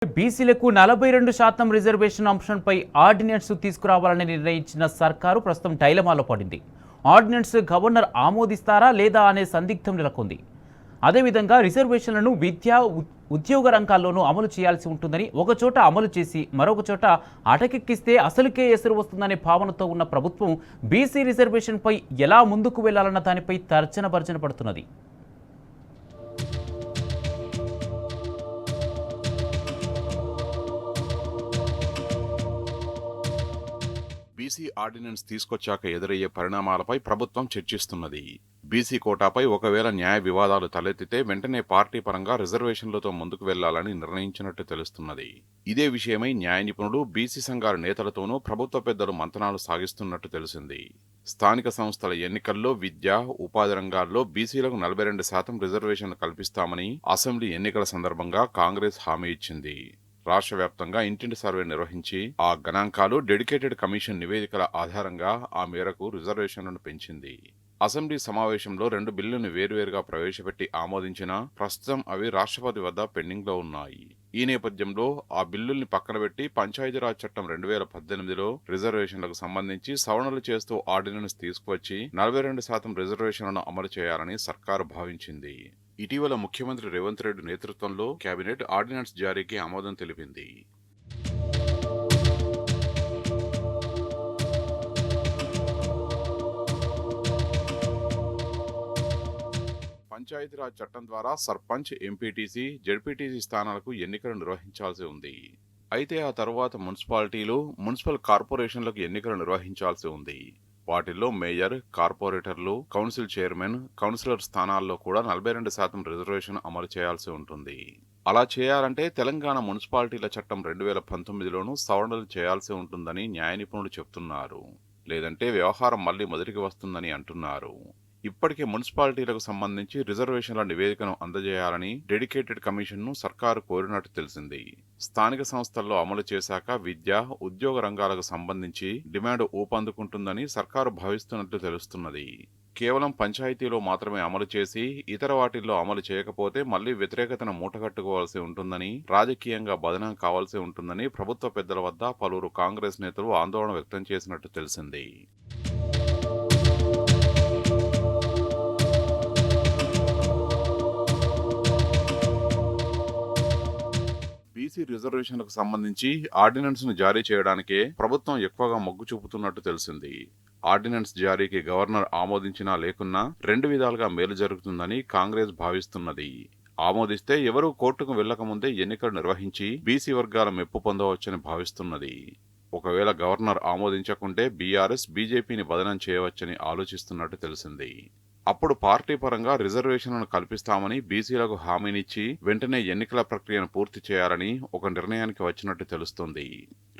బీసీలకు 42% రిజర్వేషన్ అంశంపై ఆర్డినెన్స్ తీసుకురావాలని నిర్ణయించిన సర్కారు ప్రస్తుతం డైలమాలో పడింది. ఆర్డినెన్స్ గవర్నర్ ఆమోదిస్తారా లేదా అనే సందిగ్ధం నెలకొంది. అదేవిధంగా రిజర్వేషన్లను విద్యా ఉద్యోగ రంగాల్లోనూ అమలు చేయాల్సి ఉంటుందని, ఒకచోట అమలు చేసి మరొక చోట అటకెక్కిస్తే అసలుకే ఎసురు వస్తుందనే భావనతో ఉన్న ప్రభుత్వం బీసీ రిజర్వేషన్పై ఎలా ముందుకు వెళ్లాలన్న దానిపై తర్జన భర్జన పడుతున్నది. బీసీ ఆర్డినెన్స్ తీసుకొచ్చాక ఎదురయ్యే పరిణామాలపై ప్రభుత్వం చర్చిస్తున్నది. బీసీ కోటాపై ఒకవేళ న్యాయ వివాదాలు తలెత్తితే వెంటనే పార్టీ పరంగా రిజర్వేషన్లతో ముందుకు వెళ్లాలని నిర్ణయించినట్టు తెలుస్తున్నది. ఇదే విషయమై న్యాయ నిపుణులు, బీసీ సంఘాల నేతలతోనూ ప్రభుత్వ పెద్దలు మంతనాలు సాగిస్తున్నట్టు తెలిసింది. స్థానిక సంస్థల ఎన్నికల్లో విద్య, ఉపాధి రంగాల్లో బీసీలకు 42% రిజర్వేషన్లు కల్పిస్తామని అసెంబ్లీ ఎన్నికల సందర్భంగా కాంగ్రెస్ హామీ ఇచ్చింది. రాష్ట్ర వ్యాప్తంగా ఇంటింటి సర్వే నిర్వహించి ఆ గణాంకాలు, డెడికేటెడ్ కమిషన్ నివేదికల ఆధారంగా ఆ మేరకు రిజర్వేషన్లను పెంచింది. అసెంబ్లీ సమావేశంలో 2 బిల్లులను వేర్వేరుగా ప్రవేశపెట్టి ఆమోదించినా ప్రస్తుతం అవి రాష్ట్రపతి వద్ద పెండింగ్లో ఉన్నాయి. ఈ నేపథ్యంలో ఆ బిల్లుల్ని పక్కన పెట్టి పంచాయతీరాజ్ చట్టం 2018లో రిజర్వేషన్లకు సంబంధించి సవరణలు చేస్తూ ఆర్డినెన్స్ తీసుకువచ్చి 42% రిజర్వేషన్లను అమలు చేయాలని సర్కారు భావించింది. ఇటీవల ముఖ్యమంత్రి రేవంత్ రెడ్డి నేతృత్వంలో కేబినెట్ ఆర్డినెన్స్ జారీకి ఆమోదం తెలిపింది. పంచాయతీరాజ్ చట్టం ద్వారా సర్పంచ్, ఎంపీటీసీ, జెడ్పీటీసీ స్థానాలకు ఎన్నికలు నిర్వహించాల్సి ఉంది. అయితే ఆ తరువాత మున్సిపాలిటీలు, మున్సిపల్ కార్పొరేషన్లకు ఎన్నికలు నిర్వహించాల్సి ఉంది. వాటిల్లో మేయర్, కార్పొరేటర్లు, కౌన్సిల్ చైర్మన్, కౌన్సిలర్ స్థానాల్లో కూడా 42% రిజర్వేషన్ అమలు చేయాల్సి ఉంటుంది. అలా చేయాలంటే తెలంగాణ మున్సిపాలిటీల చట్టం 2019లోనూ సవరణలు చేయాల్సి ఉంటుందని న్యాయ నిపుణులు చెబుతున్నారు. లేదంటే వ్యవహారం మళ్లీ మొదటికి వస్తుందని అంటున్నారు. ఇప్పటికే మున్సిపాలిటీలకు సంబంధించి రిజర్వేషన్ల నివేదికను అందజేయాలని డెడికేటెడ్ కమిషన్ను సర్కారు కోరినట్టు తెలిసింది. స్థానిక సంస్థల్లో అమలు చేశాక విద్య, ఉద్యోగ రంగాలకు సంబంధించి డిమాండ్ ఊపందుకుంటుందని సర్కారు భావిస్తున్నట్టు తెలుస్తున్నది. కేవలం పంచాయతీలో మాత్రమే అమలు చేసి ఇతర వాటిల్లో అమలు చేయకపోతే మళ్లీ వ్యతిరేకతను మూటగట్టుకోవాల్సి ఉంటుందని, రాజకీయంగా బదనాం కావాల్సి ఉంటుందని ప్రభుత్వ పెద్దల వద్ద పలువురు కాంగ్రెస్ నేతలు ఆందోళన వ్యక్తం చేసినట్టు తెలిసింది. బీసీ రిజర్వేషన్లకు సంబంధించి ఆర్డినెన్స్ ను జారీ చేయడానికే ప్రభుత్వం ఎక్కువగా మొగ్గు చూపుతున్నట్టు తెలిసింది. ఆర్డినెన్స్ జారీకి గవర్నర్ ఆమోదించినా లేకున్నా 2 విధాలుగా మేలు జరుగుతుందని కాంగ్రెస్ భావిస్తున్నది. ఆమోదిస్తే ఎవరూ కోర్టుకు వెళ్లకముందే ఎన్నికలు నిర్వహించి బీసీ వర్గాల మెప్పు పొందవచ్చని భావిస్తున్నది. ఒకవేళ గవర్నర్ ఆమోదించకుంటే బీఆర్ఎస్, బీజేపీని బదనం చేయవచ్చని ఆలోచిస్తున్నట్టు తెలిసింది. అప్పుడు పార్టీ పరంగా రిజర్వేషన్లను కల్పిస్తామని బీసీలకు హామీనిచ్చి వెంటనే ఎన్నికల ప్రక్రియను పూర్తి చేయాలని ఒక నిర్ణయానికి వచ్చినట్టు తెలుస్తోంది.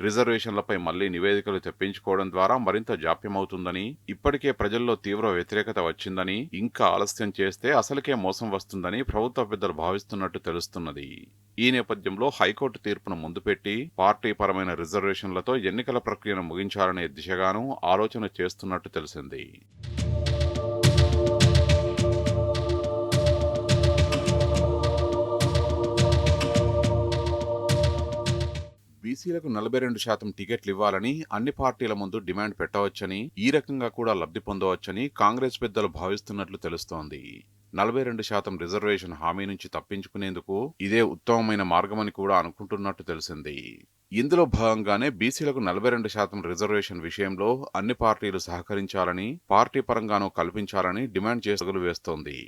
రిజర్వేషన్లపై మళ్లీ నివేదికలు తెప్పించుకోవడం ద్వారా మరింత జాప్యమవుతుందని, ఇప్పటికే ప్రజల్లో తీవ్ర వ్యతిరేకత వచ్చిందని, ఇంకా ఆలస్యం చేస్తే అసలుకే మోసం వస్తుందని ప్రభుత్వ పెద్దలు భావిస్తున్నట్టు తెలుస్తున్నది. ఈ నేపథ్యంలో హైకోర్టు తీర్పును ముందు పెట్టి పార్టీ పరమైన రిజర్వేషన్లతో ఎన్నికల ప్రక్రియను ముగించాలనే దిశగానూ ఆలోచన చేస్తున్నట్టు తెలిసింది. బీసీలకు 42% టికెట్లు ఇవ్వాలని అన్ని పార్టీల ముందు డిమాండ్ పెట్టవచ్చని, ఈ రకంగా కూడా లబ్ధి పొందవచ్చని కాంగ్రెస్ పెద్దలు భావిస్తున్నట్లు తెలుస్తోంది. 42% రిజర్వేషన్ హామీ నుంచి తప్పించుకునేందుకు ఇదే ఉత్తమమైన మార్గమని కూడా అనుకుంటున్నట్టు తెలిసింది. ఇందులో భాగంగానే బీసీలకు 42% రిజర్వేషన్ విషయంలో అన్ని పార్టీలు సహకరించాలని, పార్టీ పరంగానూ కల్పించాలని డిమాండ్ చేసి వేస్తోంది.